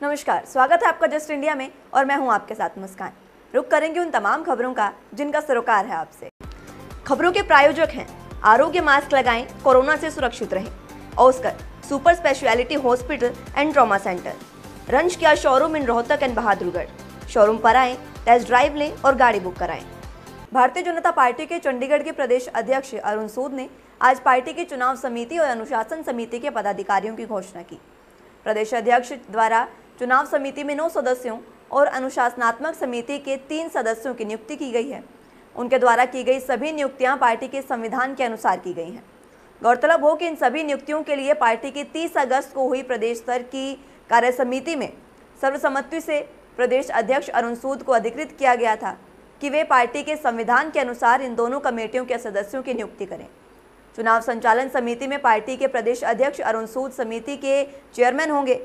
नमस्कार, स्वागत है आपका जस्ट इंडिया में और मैं हूं आपके साथ मुस्कान। रुक करेंगे उन तमाम खबरों का जिनका सरोकार है आपसे। खबरों के प्रायोजक हैं आरोग्य मास्क लगाएं, कोरोना से सुरक्षित रहें। Oscar super speciality hospital and trauma centre, रंज किया showroom in Rohtak and Bahadurgarh. Showroom पर आएं, टेस्ट ड्राइव लें और गाड़ी बुक कराएं। भारतीय जनता पार्टी के चंडीगढ़ के प्रदेश अध्यक्ष अरुण सूद ने आज पार्टी की चुनाव समिति और अनुशासन समिति के पदाधिकारियों की घोषणा की। प्रदेश अध्यक्ष द्वारा चुनाव समिति में 9 सदस्यों और अनुशासनात्मक समिति के 3 सदस्यों की नियुक्ति की गई है। उनके द्वारा की गई सभी नियुक्तियां पार्टी के संविधान के अनुसार की गई हैं। गौरतलब हो कि इन सभी नियुक्तियों के लिए पार्टी की 30 अगस्त को हुई प्रदेश स्तर की कार्य समिति में सर्वसम्मति से प्रदेश अध्यक्ष अरुण सूद को अधिकृत किया गया था कि वे पार्टी के संविधान के अनुसार इन दोनों कमेटियों के सदस्यों की नियुक्ति करें। चुनाव संचालन समिति में पार्टी के प्रदेश अध्यक्ष अरुण सूद समिति के चेयरमैन होंगे,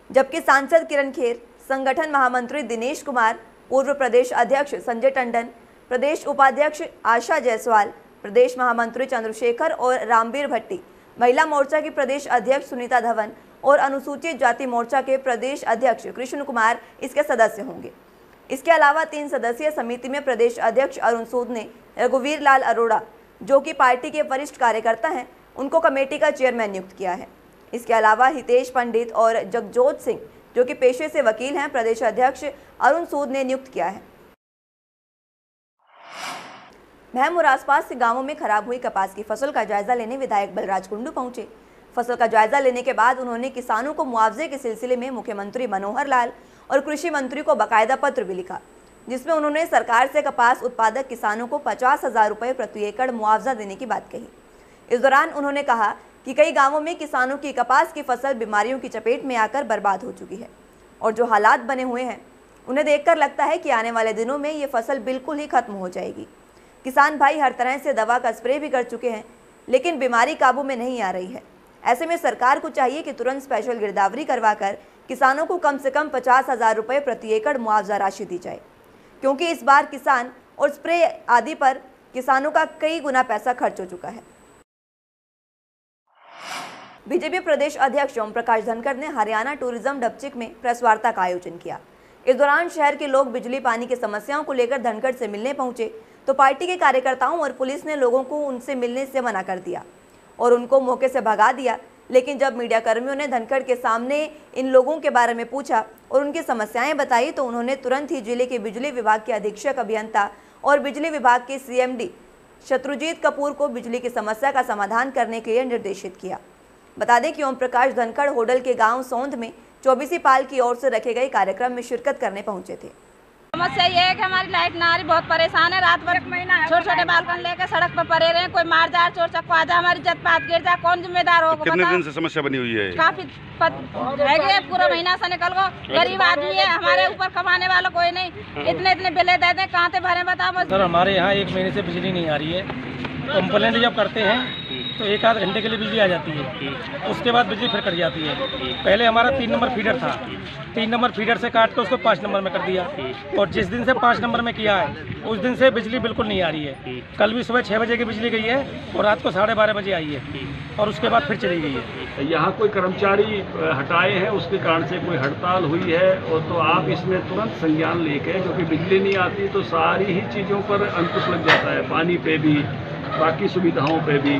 जबकि सांसद किरण खेर, संगठन महामंत्री दिनेश कुमार, पूर्व प्रदेश अध्यक्ष संजय टंडन, प्रदेश उपाध्यक्ष आशा जायसवाल, प्रदेश महामंत्री चंद्रशेखर और रामबीर भट्टी, महिला मोर्चा की प्रदेश अध्यक्ष सुनीता धवन और अनुसूचित जाति मोर्चा के प्रदेश अध्यक्ष कृष्ण कुमार इसके सदस्य होंगे। इसके अलावा 3 सदस्यीय समिति में प्रदेश अध्यक्ष अरुण सूद ने रघुवीर लाल अरोड़ा, जो कि पार्टी के वरिष्ठ कार्यकर्ता हैं, उनको कमेटी का चेयरमैन नियुक्त किया है। इसके अलावा हितेश पंडित और जगजोत सिंह, जो कि पेशे से वकील हैं, प्रदेश अध्यक्ष अरुण सूद ने नियुक्त किया है। महम और आसपास के गांवों में खराब हुई कपास की फसल का जायजा लेने विधायक बलराज कुंडू पहुंचे। फसल का जायजा लेने के बाद उन्होंने किसानों को मुआवजे के सिलसिले में मुख्यमंत्री मनोहर लाल और कृषि मंत्री को बाकायदा पत्र भी लिखा, जिसमें उन्होंने सरकार से कपास उत्पादक किसानों को 50,000 रुपये प्रति एकड़ मुआवजा देने की बात कही। इस दौरान उन्होंने कहा कि कई गांवों में किसानों की कपास की फसल बीमारियों की चपेट में आकर बर्बाद हो चुकी है और जो हालात बने हुए हैं उन्हें देखकर लगता है कि आने वाले दिनों में ये फसल बिल्कुल ही खत्म हो जाएगी। किसान भाई हर तरह से दवा का स्प्रे भी कर चुके हैं, लेकिन बीमारी काबू में नहीं आ रही है। ऐसे में सरकार को चाहिए कि तुरंत स्पेशल गिरदावरी करवाकर किसानों को कम से कम 50,000 रुपये प्रति एकड़ मुआवजा राशि दी जाए, क्योंकि इस बार किसान और स्प्रे आदि पर किसानों का कई गुना पैसा खर्च हो चुका है। बीजेपी प्रदेश अध्यक्ष ओम प्रकाश धनखड़ ने हरियाणा टूरिज्म डबचिक में प्रेस वार्ता का आयोजन किया। इस दौरान शहर के लोग बिजली पानी की समस्याओं को लेकर धनखड़ से मिलने पहुंचे तो पार्टी के कार्यकर्ताओं और पुलिस ने लोगों को उनसे मिलने से मना कर दिया और उनको मौके से भगा दिया। लेकिन जब मीडिया कर्मियों ने धनखड़ के सामने इन लोगों के बारे में पूछा और उनकी समस्याएं बताई तो उन्होंने तुरंत ही जिले के बिजली विभाग के अधीक्षक अभियंता और बिजली विभाग के CMD शत्रुजीत कपूर को बिजली की समस्या का समाधान करने के लिए निर्देशित किया। बता दें कि ओम प्रकाश धनखड़ होडल के गांव सौंध में 24 पाल की ओर से रखे गए कार्यक्रम में शिरकत करने पहुंचे थे। समस्या ये है कि हमारी लाइट ना आ रही, बहुत परेशान है। रात भर छोटे छोटे बालकन लेकर सड़क पर पड़े रहे, कोई मार जाए, चोर चक्का आ जाए, हमारी इज्जत पात गिर जाए, कौन जिम्मेदार होगा? कितने दिन से समस्या बनी हुई है? काफी है, पूरा महीना से निकल गो। गरीब आदमी है, हमारे ऊपर कमाने वाला कोई नहीं। इतने बिले दे दे, कहाँ से भरे बताओ? सर हमारे यहाँ 1 महीने से बिजली नहीं आ रही है। कंप्लेंट जब करते हैं तो 1-8 घंटे के लिए बिजली आ जाती है, उसके बाद बिजली फिर कट जाती है। पहले हमारा 3 नंबर फीडर था, 3 नंबर फीडर से काट के उसको 5 नंबर में कर दिया और जिस दिन से 5 नंबर में किया है उस दिन से बिजली बिल्कुल नहीं आ रही है। कल भी सुबह 6 बजे की बिजली गई है और रात को 12:30 बजे आई है और उसके बाद फिर चली गई है। यहाँ कोई कर्मचारी हटाए हैं, उसके कारण से कोई हड़ताल हुई है और तो आप इसमें तुरंत संज्ञान लेके, क्योंकि बिजली नहीं आती तो सारी ही चीज़ों पर अंकुश लग जाता है, पानी पे भी, बाकी सुविधाओं पे भी।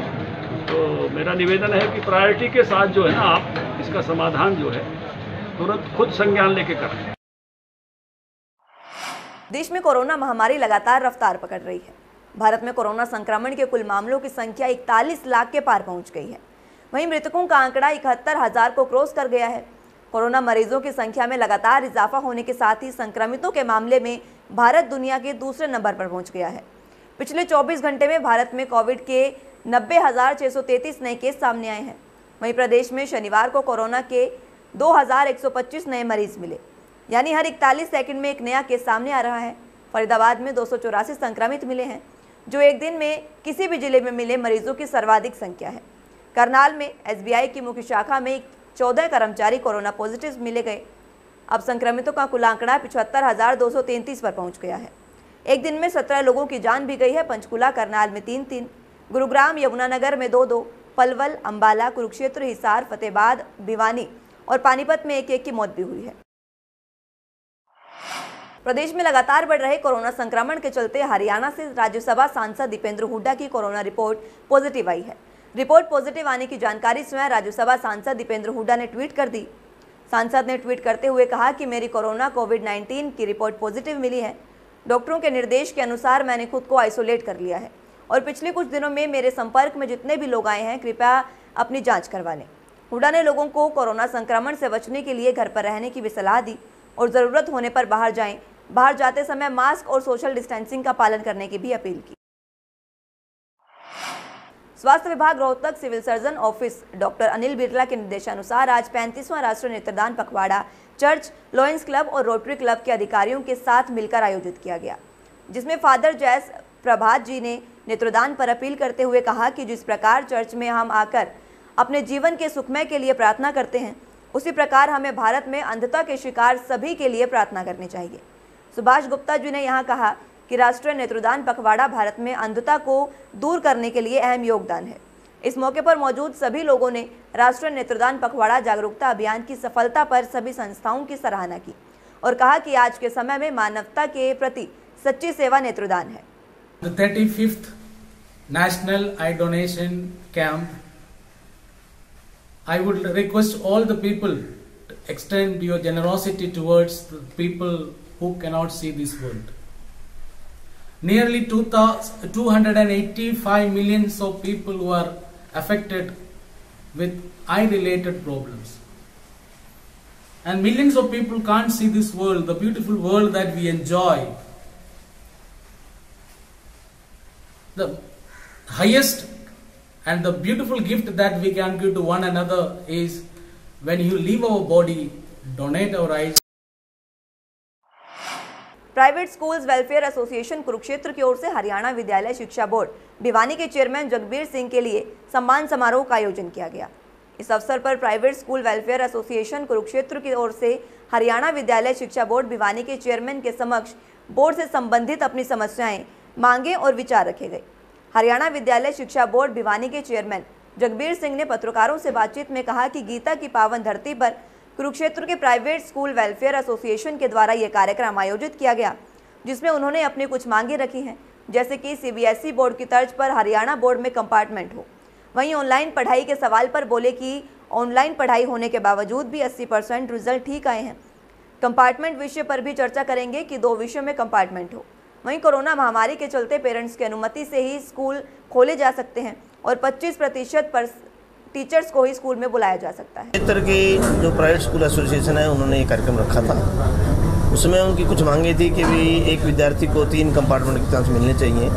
तो मेरा निवेदन है कि प्रायोरिटी के साथ जो है ना, आप इसका समाधान जो है तुरंत खुद संज्ञान लेके करें। देश में कोरोना महामारी लगातार रफ्तार पकड़ रही है। भारत में कोरोना संक्रमण के कुल मामलों की संख्या 41 लाख के पार पहुंच गई है। वहीं मृतकों का आंकड़ा 71,000 को क्रॉस कर गया है। कोरोना मरीजों की संख्या में लगातार इजाफा होने के साथ ही संक्रमितों के मामले में भारत दुनिया के दूसरे नंबर पर पहुंच गया है। पिछले 24 घंटे में भारत में कोविड के 90,633 नए केस सामने आए हैं। वहीं प्रदेश में शनिवार को कोरोना के 2,125 नए मरीज मिले, यानी हर 41 सेकंड में एक नया केस सामने आ रहा है। फरीदाबाद में 284 संक्रमित मिले हैं, जो एक दिन में किसी भी जिले में मिले मरीजों की सर्वाधिक संख्या है। करनाल में SBI की मुख्य शाखा में 14 कर्मचारी कोरोना पॉजिटिव मिले गए। अब संक्रमितों का कुल आंकड़ा 75,233 पर पहुंच गया है। एक दिन में 17 लोगों की जान भी गई है। पंचकुला करनाल में 3-3, गुरुग्राम यमुनानगर में 2-2, पलवल, अंबाला, कुरुक्षेत्र, हिसार, फतेहाबाद, भिवानी और पानीपत में एक की मौत भी हुई है। प्रदेश में लगातार बढ़ रहे कोरोना संक्रमण के चलते हरियाणा से राज्यसभा सांसद दीपेंद्र हुड्डा की कोरोना रिपोर्ट पॉजिटिव आई है। रिपोर्ट पॉजिटिव आने की जानकारी स्वयं राज्यसभा सांसद दीपेंद्र हुड्डा ने ट्वीट कर दी। सांसद ने ट्वीट करते हुए कहा कि मेरी कोरोना कोविड-19 की रिपोर्ट पॉजिटिव मिली है। डॉक्टरों के निर्देश के अनुसार मैंने खुद को आइसोलेट कर लिया है और पिछले कुछ दिनों में मेरे संपर्क में जितने भी लोग आए हैं कृपया अपनी जाँच करवा लें। हुड्डा ने लोगों को कोरोना संक्रमण से बचने के लिए घर पर रहने की भी सलाह दी और ज़रूरत होने पर बाहर जाएं। बाहर जाते समय मास्क और सोशल डिस्टेंसिंग का पालन करने की भी अपील की। स्वास्थ्य विभाग Rohtak civil surgeon office doctor Anil Birla के निर्देशानुसार आज 35वां राष्ट्रीय नेत्रदान पखवाड़ा चर्च, लॉयंस क्लब और रोटरी क्लब के अधिकारियों के साथ मिलकर आयोजित किया गया, जिसमें फादर जैस प्रभात जी ने नेत्रदान पर अपील करते हुए कहा कि जिस प्रकार चर्च में हम आकर अपने जीवन के सुखमय के लिए प्रार्थना करते हैं, उसी प्रकार हमें भारत में अंधता के शिकार सभी के लिए प्रार्थना करनी चाहिए। सुभाष गुप्ता जी ने यहाँ कहा कि राष्ट्रीय नेत्रदान पखवाड़ा भारत में अंधता को दूर करने के लिए अहम योगदान है। इस मौके पर मौजूद सभी लोगों ने राष्ट्रीय नेत्रदान पखवाड़ा जागरूकता अभियान की सफलता पर सभी संस्थाओं की सराहना की और कहा कि आज के समय में मानवता के प्रति सच्ची सेवा नेत्रदान है। The 35th National Eye Donation Camp, I would request all the people to extend your generosity towards the people who cannot see this world. Nearly 285 millions of people who are affected with eye-related problems. And millions of people can't see this world, the beautiful world that we enjoy. The highest and the beautiful gift that we can give to one another is when you leave our body, donate our eyes. Private schools welfare association Kurukshetra की ओर से हरियाणा विद्यालय शिक्षा board Bhiwani के chairman Jagbir Singh के लिए सम्मान समारोह का आयोजन किया गया। इस अवसर पर private school welfare association Kurukshetra की ओर से हरियाणा विद्यालय शिक्षा बोर्ड भिवानी के चेयरमैन के समक्ष बोर्ड से संबंधित अपनी समस्याएं, मांगे और विचार रखे गए। हरियाणा विद्यालय शिक्षा बोर्ड भिवानी के चेयरमैन जगबीर सिंह ने पत्रकारों से बातचीत में कहा कि गीता की पावन धरती पर कुरुक्षेत्र के प्राइवेट स्कूल वेलफेयर एसोसिएशन के द्वारा ये कार्यक्रम आयोजित किया गया, जिसमें उन्होंने अपनी कुछ मांगे रखी हैं, जैसे कि सीबीएसई बोर्ड की तर्ज पर हरियाणा बोर्ड में कंपार्टमेंट हो। वहीं ऑनलाइन पढ़ाई के सवाल पर बोले कि ऑनलाइन पढ़ाई होने के बावजूद भी 80% रिजल्ट ठीक आए हैं। कंपार्टमेंट विषय पर भी चर्चा करेंगे कि 2 विषयों में कंपार्टमेंट हो। वहीं कोरोना महामारी के चलते पेरेंट्स की अनुमति से ही स्कूल खोले जा सकते हैं और 25% पर टीचर्स को ही स्कूल में बुलाया जा सकता है। क्षेत्र की जो प्राइवेट स्कूल एसोसिएशन है, उन्होंने ये कार्यक्रम रखा था। उसमें उनकी कुछ मांगे थी कि भी एक विद्यार्थी को 3 कंपार्टमेंट की चांस मिलने चाहिए।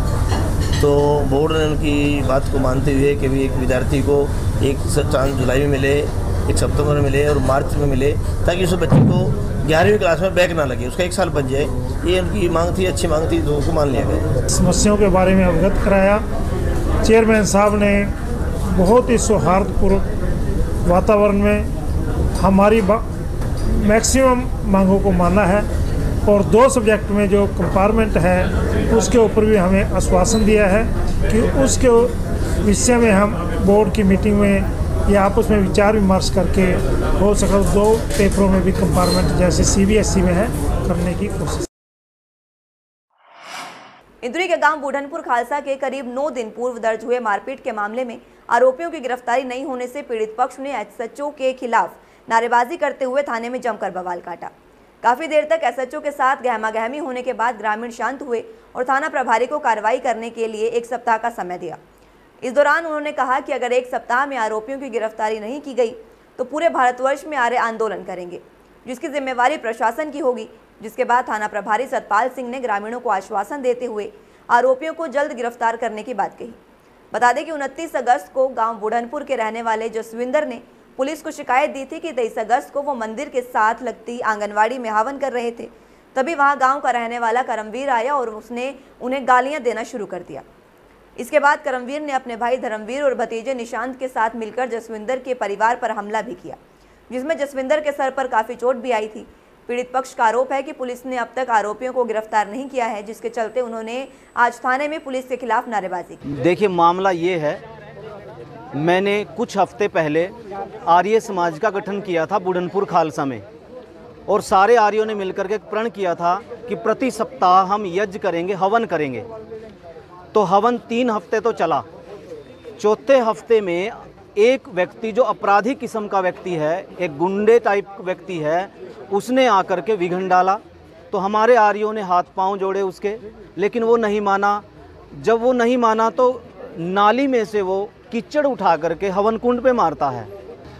तो बोर्ड ने उनकी बात को मानते हुए कि भी एक विद्यार्थी को एक चांस जुलाई में मिले, एक सितंबर में मिले और मार्च में मिले, ताकि उस बच्चे को 11वीं क्लास में बैक ना लगे, उसका 1 साल बच जाए। ये उनकी मांग थी, अच्छी मांग थी, तो उसको मान लिया गया। समस्याओं के बारे में अवगत कराया। चेयरमैन साहब ने बहुत ही सौहार्दपूर्ण वातावरण में हमारी मैक्सिमम मांगों को माना है और 2 सब्जेक्ट में जो कंपार्टमेंट है उसके ऊपर भी हमें आश्वासन दिया है कि उसके विषय में हम बोर्ड की मीटिंग में या आपस में विचार विमर्श करके हो सके 2 पेपरों में भी कंपार्टमेंट जैसे सीबीएसई में है करने की कोशिश। इंदौरी के गांव बूढ़नपुर खालसा के करीब 9 दिन पूर्व दर्ज हुए मारपीट के मामले में आरोपियों की गिरफ्तारी नहीं होने से पीड़ित पक्ष ने एसएचओ के खिलाफ नारेबाजी करते हुए थाने में जमकर बवाल काटा। काफी देर तक एसएचओ के साथ गहमागहमी होने के बाद ग्रामीण शांत हुए और थाना प्रभारी को कार्रवाई करने के लिए 1 सप्ताह का समय दिया। इस दौरान उन्होंने कहा कि अगर 1 सप्ताह में आरोपियों की गिरफ्तारी नहीं की गई तो पूरे भारतवर्ष में आर्य आंदोलन करेंगे, जिसकी जिम्मेवारी प्रशासन की होगी। जिसके बाद थाना प्रभारी सतपाल सिंह ने ग्रामीणों को आश्वासन देते हुए आरोपियों को जल्द गिरफ्तार करने की बात कही। बता दें कि 29 अगस्त को गांव बूढ़नपुर के रहने वाले जसविंदर ने पुलिस को शिकायत दी थी कि 23 अगस्त को वो मंदिर के साथ लगती आंगनवाड़ी में हवन कर रहे थे। तभी वहां गांव का रहने वाला करमवीर आया और उसने उन्हें गालियां देना शुरू कर दिया। इसके बाद करमवीर ने अपने भाई धर्मवीर और भतीजे निशांत के साथ मिलकर जसविंदर के परिवार पर हमला भी किया, जिसमें जसविंदर के सर पर काफी चोट भी आई थी। पीड़ित पक्ष का आरोप है कि पुलिस ने अब तक आरोपियों को गिरफ्तार नहीं किया है, जिसके चलते उन्होंने आज थाने में पुलिस के खिलाफ नारेबाजी की। देखिए, मामला ये है मैंने कुछ हफ्ते पहले आर्य समाज का गठन किया था बुढ़नपुर खालसा में, और सारे आर्यों ने मिलकर के प्रण किया था कि प्रति सप्ताह हम यज्ञ करेंगे, हवन करेंगे। तो हवन 3 हफ्ते तो चला। चौथे हफ्ते में एक व्यक्ति जो अपराधी किस्म का व्यक्ति है, एक गुंडे टाइप व्यक्ति है, उसने आकर के विघन डाला। तो हमारे आर्यों ने हाथ पांव जोड़े उसके, लेकिन वो नहीं माना। जब वो नहीं माना तो नाली में से वो कीचड़ उठा करके हवन कुंड पे मारता है।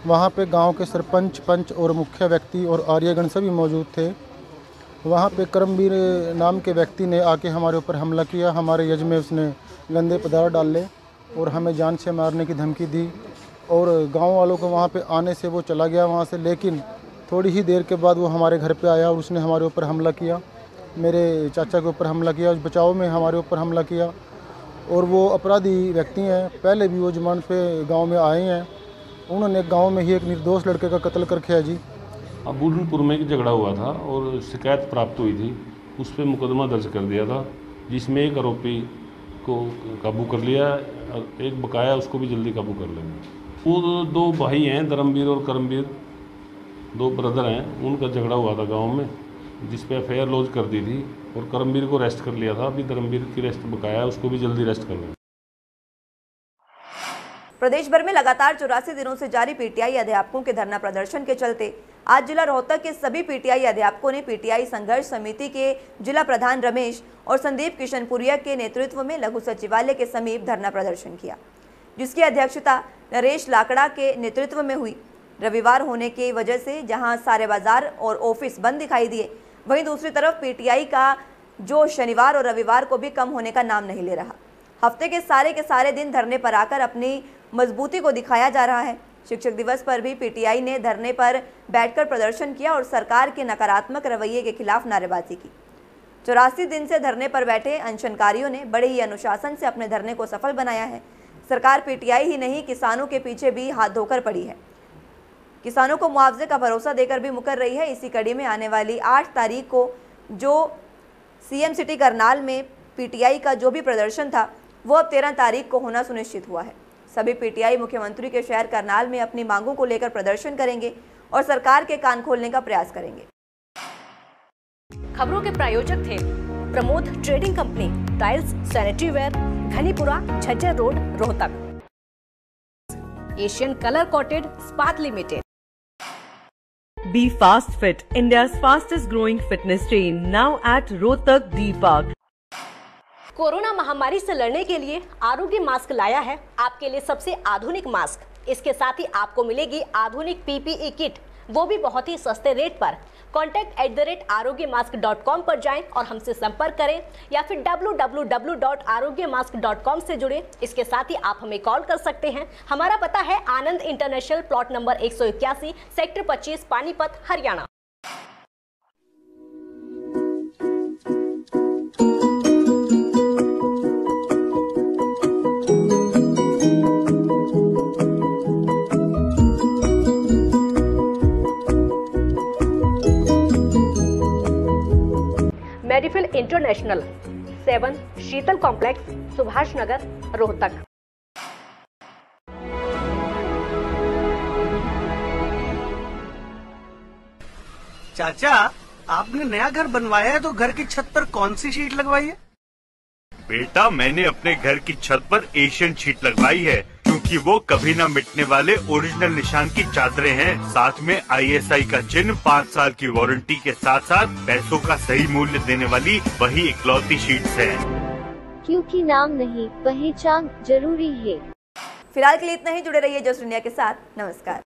वहाँ पे गांव के सरपंच, पंच और मुख्य व्यक्ति और आर्यगण सभी मौजूद थे। वहाँ पे करमवीर नाम के व्यक्ति ने आके हमारे ऊपर हमला किया। हमारे यज्ञ में उसने गंदे पदार्थ डाले और हमें जान से मारने की धमकी दी, और गांव वालों को वहाँ पे आने से वो चला गया वहाँ से। लेकिन थोड़ी ही देर के बाद वो हमारे घर पे आया और उसने हमारे ऊपर हमला किया, मेरे चाचा के ऊपर हमला किया, उस बचाव में हमारे ऊपर हमला किया। और वो अपराधी व्यक्ति हैं, पहले भी वो जमानत पे गांव में आए हैं। उन्होंने गांव में ही एक निर्दोष लड़के का कत्ल करके है जी। अब बुढ़नपुर में एक झगड़ा हुआ था और शिकायत प्राप्त हुई थी, उस पर मुकदमा दर्ज कर दिया था, जिसमें एक आरोपी को काबू कर लिया और एक बकाया उसको भी जल्दी काबू कर लेंगे। वो 2 भाई हैं, धर्मवीर और करमवीर, 2 ब्रदर हैं। उनका झगड़ा हुआ था गांव में, जिस पे FIR लॉन्च कर दी थी और करमवीर को अरेस्ट कर लिया था। अभी धर्मवीर की अरेस्ट बकाया, उसको भी जल्दी अरेस्ट कर लेंगे। प्रदेश भर में लगातार 84 दिनों से जारी पीटीआई अध्यापकों के धरना प्रदर्शन के चलते आज जिला रोहतक के सभी पीटीआई अध्यापकों ने पीटीआई संघर्ष समिति के जिला प्रधान रमेश और संदीप किशनपुरिया के नेतृत्व में लघु सचिवालय के समीप धरना प्रदर्शन किया, जिसकी अध्यक्षता नरेश लाकड़ा के नेतृत्व में हुई। रविवार होने की वजह से जहां सारे बाजार और ऑफिस बंद दिखाई दिए, वहीं दूसरी तरफ पीटीआई का जो शनिवार और रविवार को भी कम होने का नाम नहीं ले रहा। हफ्ते के सारे दिन धरने पर आकर अपनी मजबूती को दिखाया जा रहा है। शिक्षक दिवस पर भी पीटीआई ने धरने पर बैठकर प्रदर्शन किया और सरकार के नकारात्मक रवैये के खिलाफ नारेबाजी की। 84 दिन से धरने पर बैठे अनशनकारियों ने बड़े ही अनुशासन से अपने धरने को सफल बनाया है। सरकार पीटीआई ही नहीं, किसानों के पीछे भी हाथ धोकर पड़ी है। किसानों को मुआवजे का भरोसा देकर भी मुकर रही है। इसी कड़ी में आने वाली 8 तारीख को जो CM सिटी करनाल में पीटीआई का जो भी प्रदर्शन था, वो अब 13 तारीख को होना सुनिश्चित हुआ है। सभी पीटीआई मुख्यमंत्री के शहर करनाल में अपनी मांगों को लेकर प्रदर्शन करेंगे और सरकार के कान खोलने का प्रयास करेंगे। खबरों के प्रायोजक थे Pramod trading company, tiles, sanitary ware, Ghanipura, Jhajjar road, Rohtak. Asian colour coated स्पात limited. Be Fast Fit, India's fastest growing fitness chain, now at Rohtak D Park. Corona महामारी से लड़ने के लिए आरोग्य मास्क लाया है आपके लिए सबसे आधुनिक मास्क। इसके साथ ही आपको मिलेगी आधुनिक PPE किट, वो भी बहुत ही सस्ते रेट पर। contact@arogyamask.com पर जाएं और हमसे संपर्क करें, या फिर www.arogyamask.com से जुड़ें। इसके साथ ही आप हमें कॉल कर सकते हैं। हमारा पता है Anand international, plot number 181, sector 25, Panipat, Haryana. Medifil international, 7 Sheetal complex, Subhash Nagar, Rohtak. चाचा, आपने नया घर बनवाया है तो घर की छत पर कौन सी शीट लगवाई है? बेटा, मैंने अपने घर की छत पर एशियन शीट लगवाई है, क्योंकि वो कभी न मिटने वाले ओरिजिनल निशान की चादरें हैं। साथ में ISI का चिन्ह, 5 साल की वारंटी के साथ साथ पैसों का सही मूल्य देने वाली वही इकलौती शीट्स हैं। क्योंकि नाम नहीं, पहचान जरूरी है। फिलहाल के लिए इतना ही। जुड़े रहिए जस्ट इंडिया के साथ। नमस्कार।